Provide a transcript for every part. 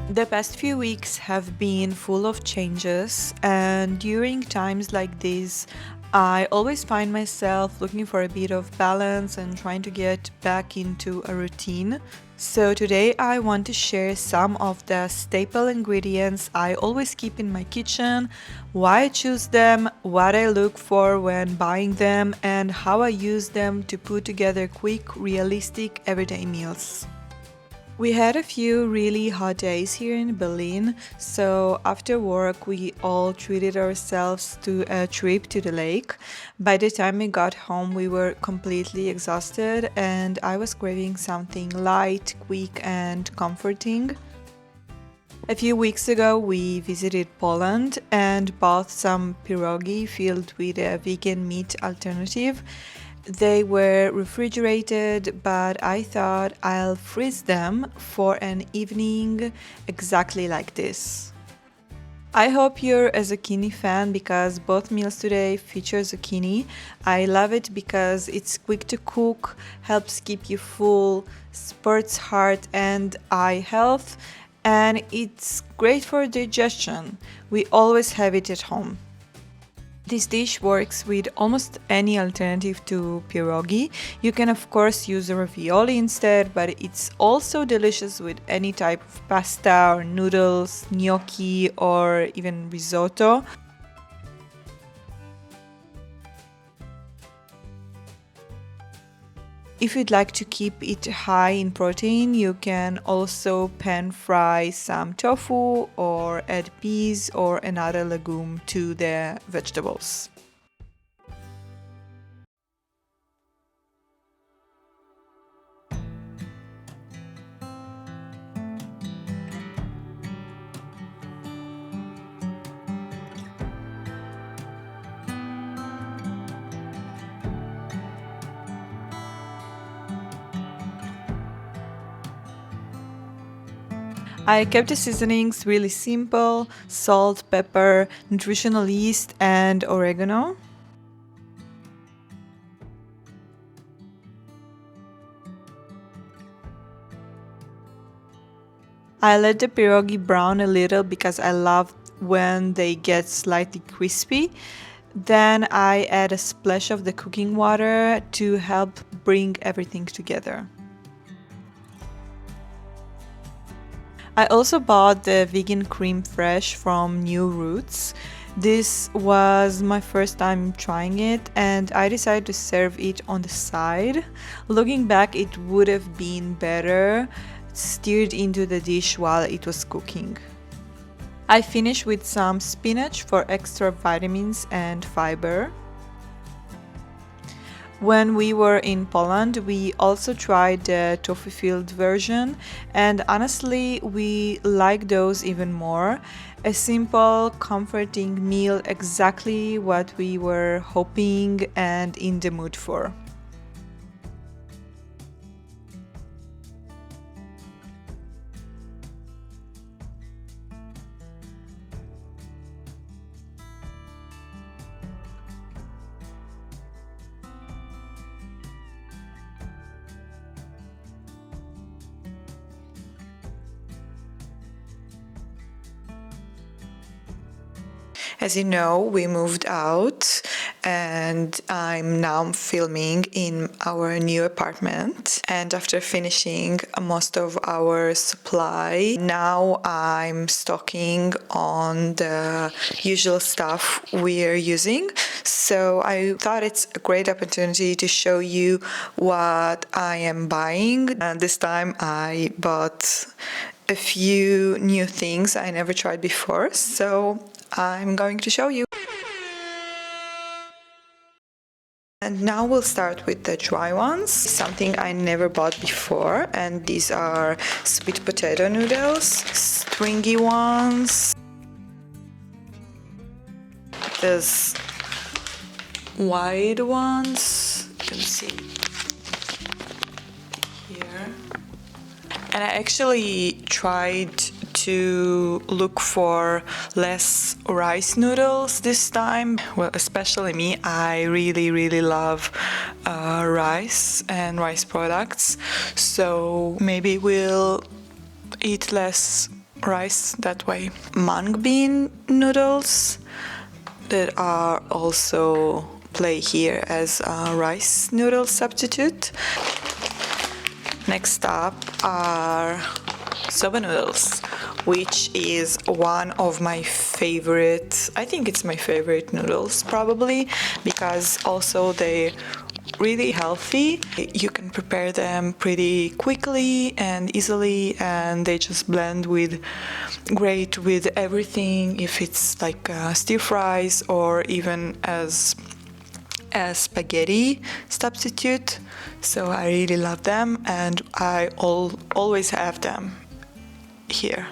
The past few weeks have been full of changes, and during times like these, I always find myself looking for a bit of balance and trying to get back into a routine. So, today I want to share some of the staple ingredients I always keep in my kitchen, why I choose them, what I look for when buying them, and how I use them to put together quick, realistic, everyday meals. We had a few really hot days here in Berlin, so after work we all treated ourselves to a trip to the lake. By the time we got home, we were completely exhausted, and I was craving something light, quick, and comforting. A few weeks ago, we visited Poland and bought some pierogi filled with a vegan meat alternative. They were refrigerated, but I thought I'll freeze them for an evening exactly like this. I hope you're a zucchini fan because both meals today feature zucchini. I love it because it's quick to cook, helps keep you full, supports heart and eye health, and it's great for digestion. We always have it at home. This dish works with almost any alternative to pierogi. You can of course use a ravioli instead, but it's also delicious with any type of pasta or noodles, gnocchi or even risotto. If you'd like to keep it high in protein, you can also pan fry some tofu or add peas or another legume to the vegetables. I kept the seasonings really simple: salt, pepper, nutritional yeast, and oregano. I let the pierogi brown a little because I love when they get slightly crispy. Then I add a splash of the cooking water to help bring everything together. I also bought the vegan cream fresh from New Roots. This was my first time trying it, and I decided to serve it on the side. Looking back, it would have been better stirred into the dish while it was cooking. I finished with some spinach for extra vitamins and fiber. When we were in Poland, we also tried the tofu-filled version, and honestly, we like those even more. A simple, comforting meal, exactly what we were hoping and in the mood for. As you know, we moved out and I'm now filming in our new apartment. And after finishing most of our supply, now I'm stocking on the usual stuff we're using. So I thought it's a great opportunity to show you what I am buying. And this time I bought a few new things I never tried before. So I'm going to show you. And now we'll start with the dry ones, something I never bought before, and these are sweet potato noodles, stringy ones. There's wide ones, you can see here. And I actually tried to look for less rice noodles this time. Well, especially me, I really love rice and rice products. So maybe we'll eat less rice that way. Mung bean noodles that are also play here as a rice noodle substitute. Next up are soba noodles, which is one of my favorite, I think it's my favorite noodles probably, because also they're really healthy. You can prepare them pretty quickly and easily, and they just blend great with everything, if it's like stir fries or even as a spaghetti substitute. So I really love them, and I always have them here.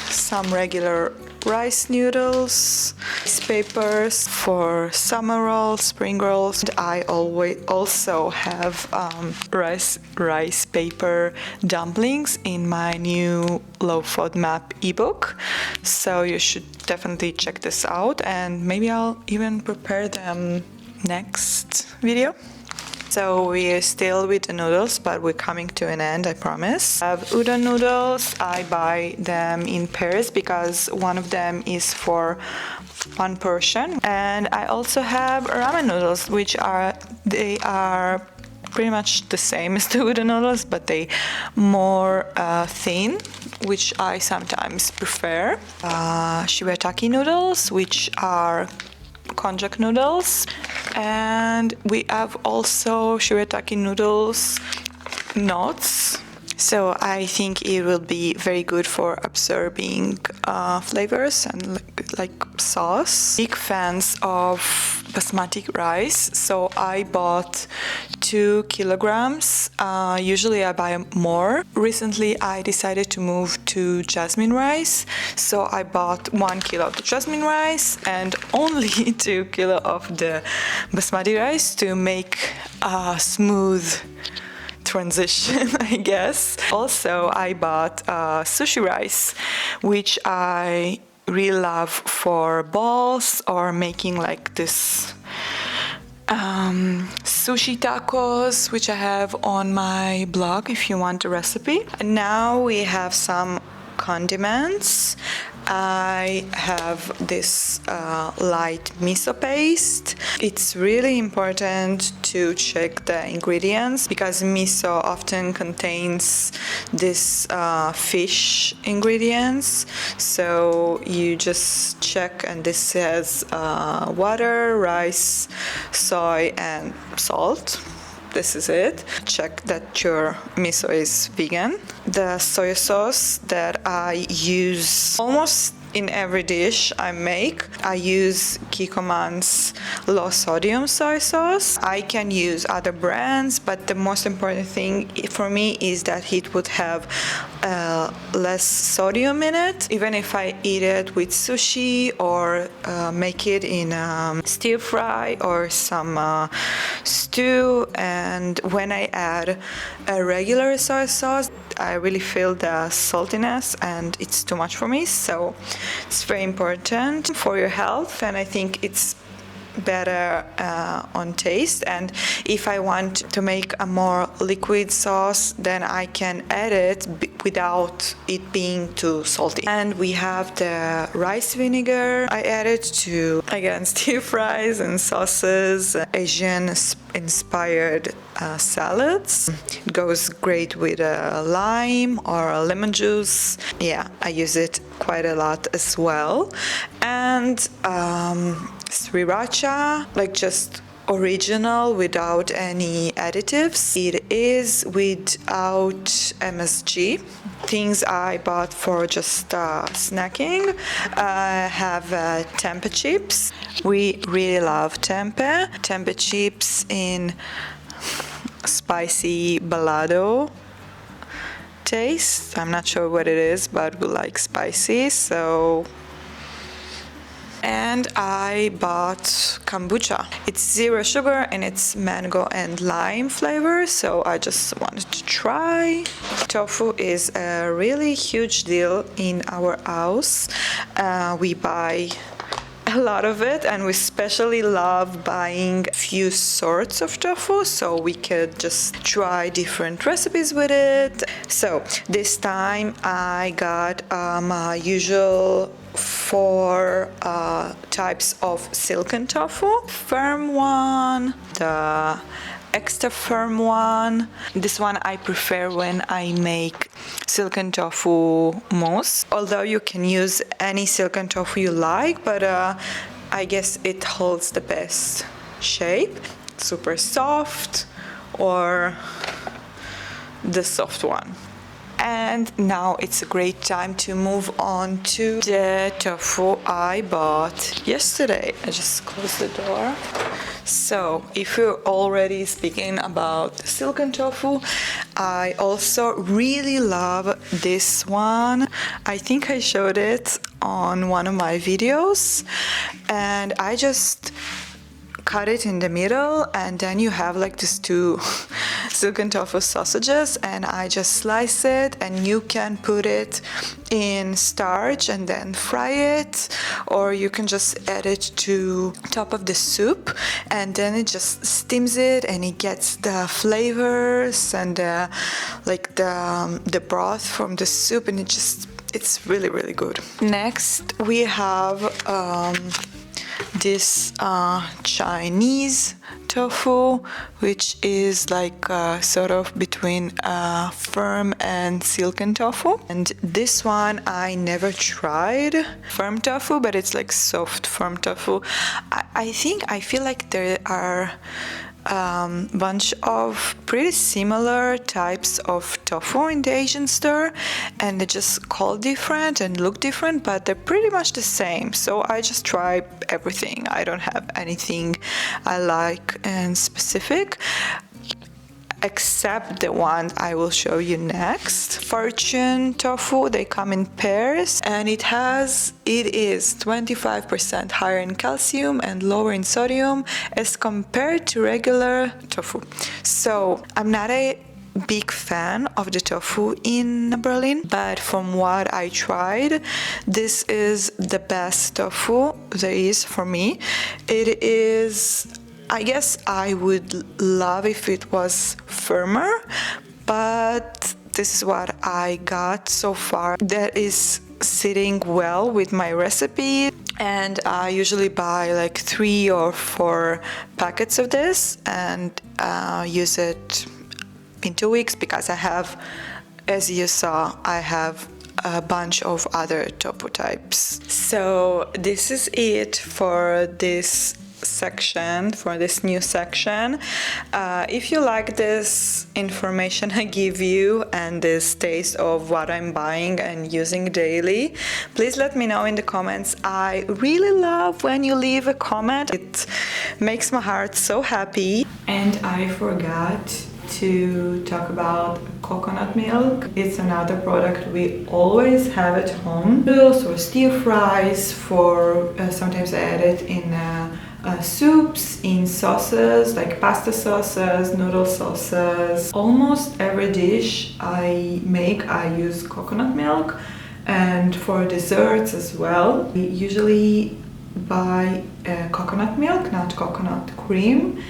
Some regular rice noodles, rice papers for summer rolls, spring rolls. And I always also have rice paper dumplings in my new low FODMAP ebook. So you should definitely check this out, and maybe I'll even prepare them next video. So we're still with the noodles, but we're coming to an end, I promise. I have udon noodles. I buy them in pairs because one of them is for one portion. And I also have ramen noodles, they are pretty much the same as the udon noodles, but they more thin, which I sometimes prefer. Shirataki noodles, which are konjac noodles, and we have also shirataki noodles knots. So I think it will be very good for absorbing flavors and like sauce. Big fans of basmati rice, so I bought 2 kilograms. Usually I buy more. Recently I decided to move to jasmine rice, so I bought 1 kilo of the jasmine rice and only 2 kilo of the basmati rice to make a smooth transition, I guess. Also, I bought sushi rice, which I really love for balls or making like this sushi tacos, which I have on my blog if you want a recipe. And now we have some condiments. I have this light miso paste. It's really important to check the ingredients because miso often contains this fish ingredients. So you just check, and this says water, rice, soy, and salt. This is it. Check that your miso is vegan. The soy sauce that I use almost in every dish I make, I use Kikkoman's low sodium soy sauce. I can use other brands, but the most important thing for me is that it would have less sodium in it. Even if I eat it with sushi or make it in stir fry or some stew, and when I add a regular soy sauce, I really feel the saltiness and it's too much for me. So it's very important for your health, and I think it's better on taste. And if I want to make a more liquid sauce, then I can add it without it being too salty. And we have the rice vinegar. I added to, again, stir fries and sauces, Asian inspired salads. It goes great with lime or lemon juice. Yeah, I use it quite a lot as well. And sriracha, like just original without any additives. It is without MSG. Things I bought for just snacking. I have tempeh chips. We really love tempeh. Tempeh chips in spicy balado taste. I'm not sure what it is, but we like spicy, so. And I bought kombucha. It's 0 sugar and it's mango and lime flavor, so I just wanted to try. Tofu is a really huge deal in our house. We buy a lot of it, and we especially love buying few sorts of tofu so we could just try different recipes with it. So this time I got my usual four types of silken tofu: firm one, the extra firm one. This one I prefer when I make silken tofu mousse, although you can use any silken tofu you like, but I guess it holds the best shape. Super soft, or the soft one. And now it's a great time to move on to the tofu I bought yesterday. I just closed the door. So if you're already speaking about silken tofu, I also really love this one. I think I showed it on one of my videos, and I just cut it in the middle, and then you have like these two silken tofu sausages, and I just slice it, and you can put it in starch and then fry it, or you can just add it to top of the soup, and then it just steams it, and it gets the flavors and the broth from the soup, and it's really, really good. Next we have this Chinese tofu, which is like sort of between firm and silken tofu. And this one I never tried firm tofu, but it's like soft firm tofu. I feel like there are bunch of pretty similar types of tofu in the Asian store, and they just call different and look different, but they're pretty much the same. So I just try everything. I don't have anything I like in specific, except the one I will show you next. Fortune tofu, they come in pairs, and it is 25% higher in calcium and lower in sodium as compared to regular tofu. So I'm not a big fan of the tofu in Berlin, but from what I tried, this is the best tofu there is for me. It is, I guess I would love if it was firmer, but this is what I got so far that is sitting well with my recipe. And I usually buy like 3 or 4 packets of this and use it in 2 weeks, because I have, as you saw, I have a bunch of other tofu types. So this is it for this section, for this new section. If you like this information I give you and this taste of what I'm buying and using daily, please let me know in the comments. I really love when you leave a comment. It makes my heart so happy. And I forgot to talk about coconut milk. It's another product we always have at home. Noodles or stir fries, for sometimes I add it in soups, in sauces like pasta sauces, noodle sauces. Almost every dish I make, I use coconut milk, and for desserts as well. We usually buy coconut milk, not coconut cream,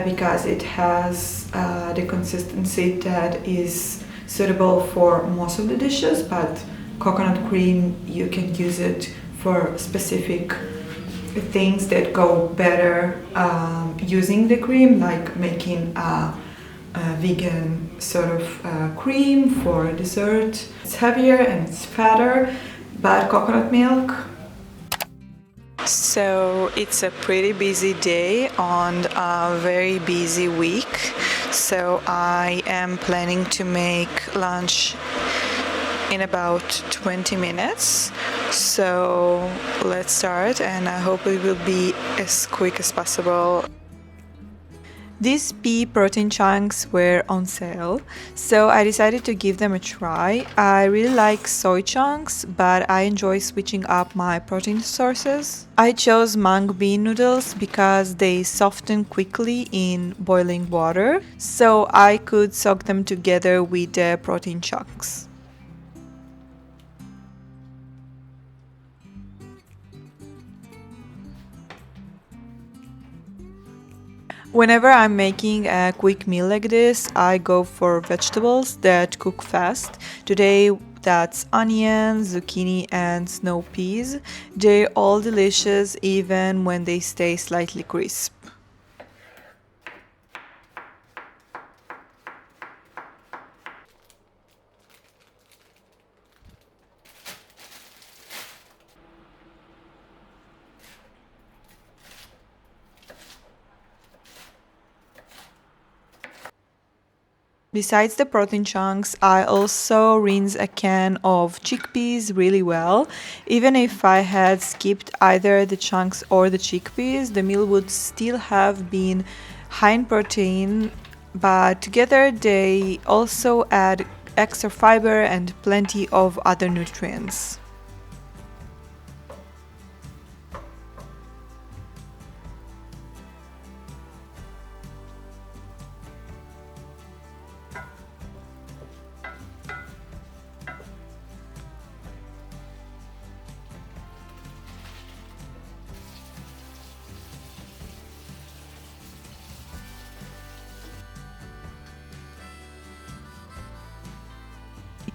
because it has the consistency that is suitable for most of the dishes, but coconut cream, you can use it for specific things that go better using the cream, like making a vegan sort of cream for dessert. It's heavier and it's fatter, but coconut milk. So it's a pretty busy day on a very busy week. So I am planning to make lunch in about 20 minutes. So let's start, and I hope it will be as quick as possible. These pea protein chunks were on sale, so I decided to give them a try. I really like soy chunks, but I enjoy switching up my protein sources. I chose mung bean noodles because they soften quickly in boiling water, so I could soak them together with the protein chunks. Whenever I'm making a quick meal like this, I go for vegetables that cook fast. Today, that's onions, zucchini, and snow peas. They're all delicious even when they stay slightly crisp. Besides the protein chunks, I also rinse a can of chickpeas really well. Even if I had skipped either the chunks or the chickpeas, the meal would still have been high in protein, but together they also add extra fiber and plenty of other nutrients.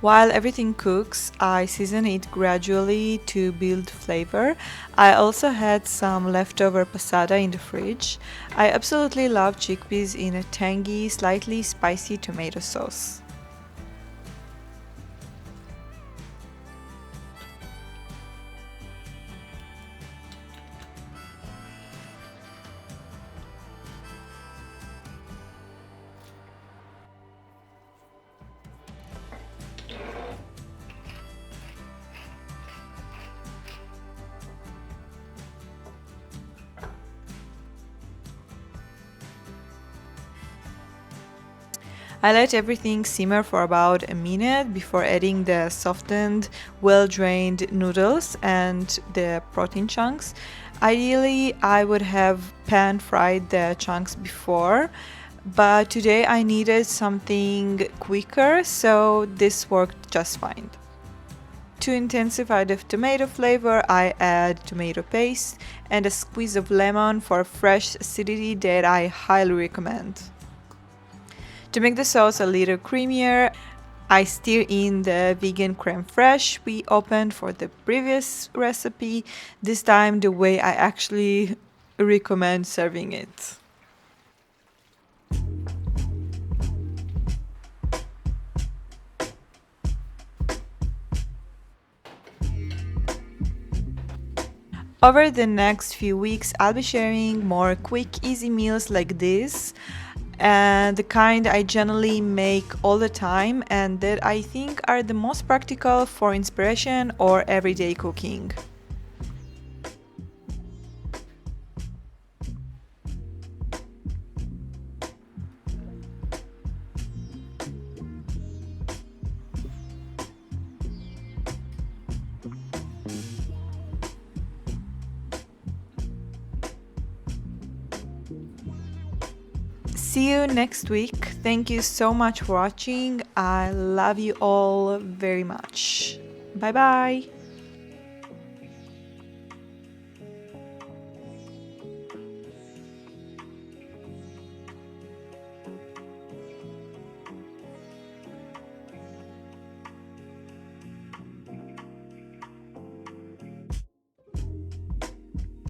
While everything cooks, I season it gradually to build flavor. I also had some leftover passata in the fridge. I absolutely love chickpeas in a tangy, slightly spicy tomato sauce. I let everything simmer for about a minute before adding the softened, well drained noodles and the protein chunks. Ideally, I would have pan fried the chunks before, but today I needed something quicker, so this worked just fine. To intensify the tomato flavor, I add tomato paste and a squeeze of lemon for fresh acidity that I highly recommend. To make the sauce a little creamier, I stir in the vegan creme fraiche we opened for the previous recipe, this time the way I actually recommend serving it. Over the next few weeks, I'll be sharing more quick, easy meals like this, and the kind I generally make all the time and that I think are the most practical for inspiration or everyday cooking. See you next week. Thank you so much for watching. I love you all very much. Bye bye.